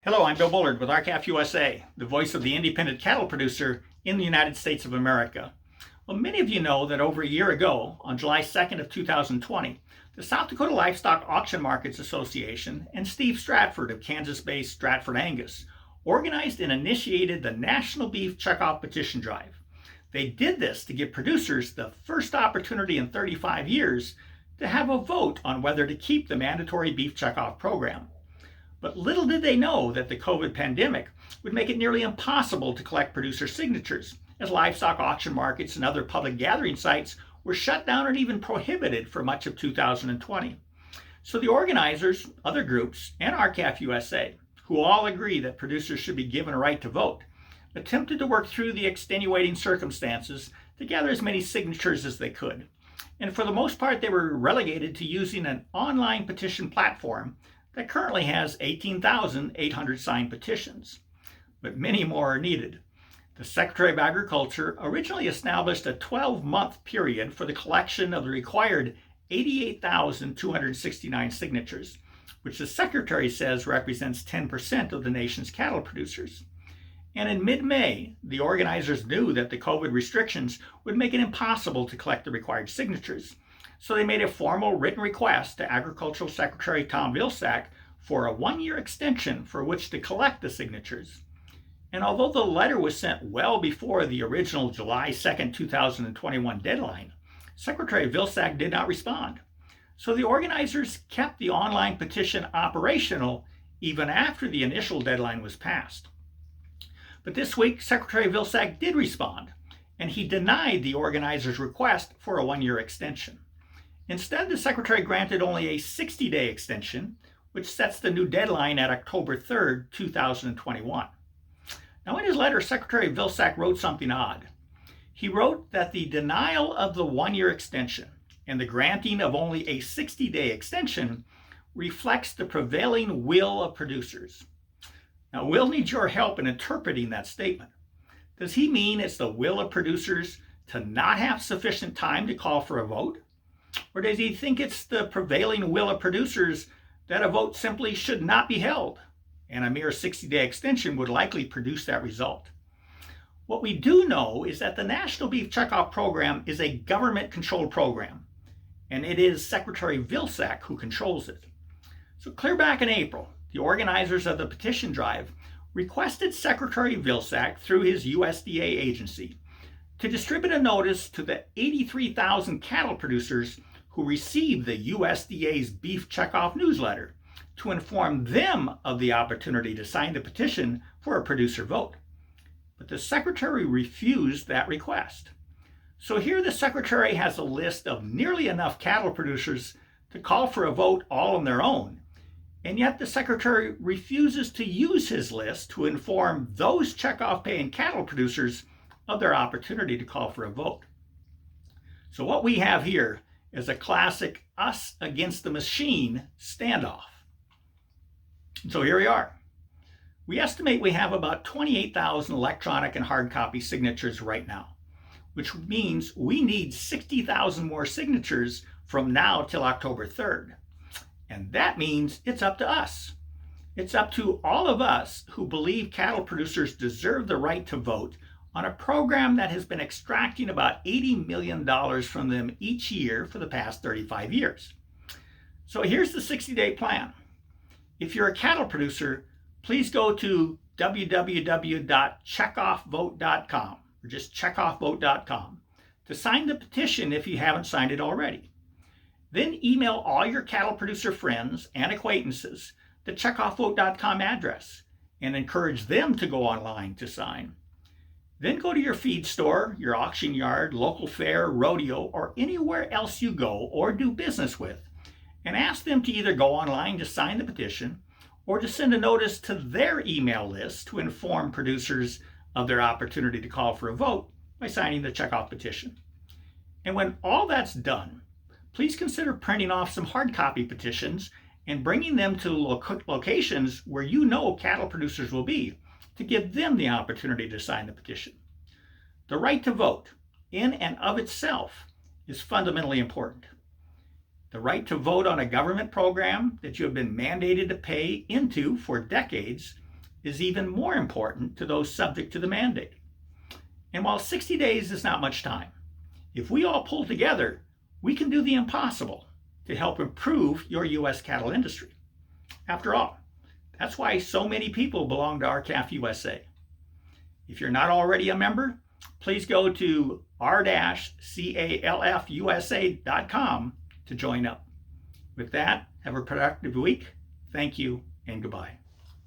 Hello, I'm Bill Bullard with R-CALF USA, the voice of the independent cattle producer in the United States of America. Well, many of you know that over a year ago, on July 2nd of 2020, the South Dakota Livestock Auction Markets Association and Steve Stratford of Kansas-based Stratford Angus organized and initiated the National Beef Checkoff Petition Drive. They did this to give producers the first opportunity in 35 years to have a vote on whether to keep the mandatory beef checkoff program. But little did they know that the COVID pandemic would make it nearly impossible to collect producer signatures, as livestock auction markets and other public gathering sites were shut down and even prohibited for much of 2020. So the organizers, other groups, and R-CALF USA, who all agree that producers should be given a right to vote, attempted to work through the extenuating circumstances to gather as many signatures as they could. And for the most part, they were relegated to using an online petition platform that currently has 18,800 signed petitions. But many more are needed. The Secretary of Agriculture originally established a 12-month period for the collection of the required 88,269 signatures, which the Secretary says represents 10% of the nation's cattle producers. And in mid-May, the organizers knew that the COVID restrictions would make it impossible to collect the required signatures. So they made a formal written request to Agricultural Secretary Tom Vilsack for a one-year extension for which to collect the signatures. And although the letter was sent well before the original July 2nd, 2021 deadline, Secretary Vilsack did not respond. So the organizers kept the online petition operational even after the initial deadline was passed. But this week, Secretary Vilsack did respond, and he denied the organizers' request for a one-year extension. Instead, the Secretary granted only a 60-day extension, which sets the new deadline at October 3rd, 2021. Now, in his letter, Secretary Vilsack wrote something odd. He wrote that the denial of the one-year extension and the granting of only a 60-day extension reflects the prevailing will of producers. Now, we'll need your help in interpreting that statement. Does he mean it's the will of producers to not have sufficient time to call for a vote? Or does he think it's the prevailing will of producers that a vote simply should not be held, and a mere 60-day extension would likely produce that result? What we do know is that the National Beef Checkoff Program is a government-controlled program, and it is Secretary Vilsack who controls it. So clear back in April, the organizers of the petition drive requested Secretary Vilsack through his USDA agency to distribute a notice to the 83,000 cattle producers who received the USDA's Beef Checkoff newsletter to inform them of the opportunity to sign the petition for a producer vote. But the Secretary refused that request. So here the Secretary has a list of nearly enough cattle producers to call for a vote all on their own, and yet the Secretary refuses to use his list to inform those checkoff paying cattle producers of their opportunity to call for a vote. So what we have here is a classic us against the machine standoff. So here we are. We estimate we have about 28,000 electronic and hard copy signatures right now, which means we need 60,000 more signatures from now till October 3rd. And that means it's up to us. It's up to all of us who believe cattle producers deserve the right to vote on a program that has been extracting about $80 million from them each year for the past 35 years. So here's the 60-day plan. If you're a cattle producer, please go to www.checkoffvote.com or just checkoffvote.com to sign the petition if you haven't signed it already. Then email all your cattle producer friends and acquaintances the checkoffvote.com address and encourage them to go online to sign. Then go to your feed store, your auction yard, local fair, rodeo, or anywhere else you go or do business with, and ask them to either go online to sign the petition or to send a notice to their email list to inform producers of their opportunity to call for a vote by signing the checkoff petition. And when all that's done, please consider printing off some hard copy petitions and bringing them to locations where you know cattle producers will be to give them the opportunity to sign the petition. The right to vote, in and of itself, is fundamentally important. The right to vote on a government program that you have been mandated to pay into for decades is even more important to those subject to the mandate. And while 60 days is not much time, if we all pull together, we can do the impossible to help improve your U.S. cattle industry. After all, that's why so many people belong to R-CALF USA. If you're not already a member, please go to r-calfusa.com to join up. With that, have a productive week. Thank you and goodbye.